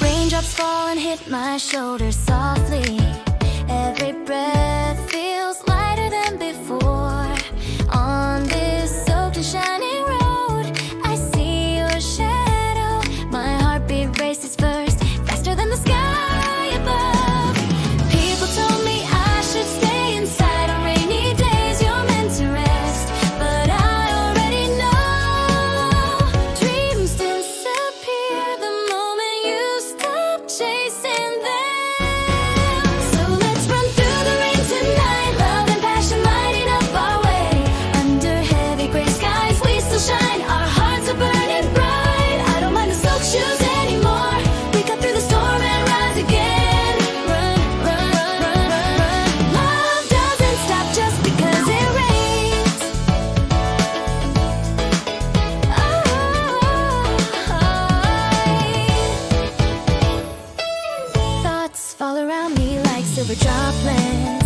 Raindrops fall and hit my shoulders softly. Every breath feels lighter than before. On this soaked and shining road, I see your shadow. My heartbeat races first, faster than the sky above. People told me I should stay inside. On rainy days you're meant to rest, but I already know dreams disappear the moment you stop chasing them. So let's run through the rain tonight, love and passion lighting up our way. Under heavy gray skies we still shine, our hearts are burning bright. I don't mind the soaked shoes anymore, we cut through the storm and rise again. Run, run, run, run, run. Love doesn't stop just because it rains. Thoughts fall around me like silver droplets.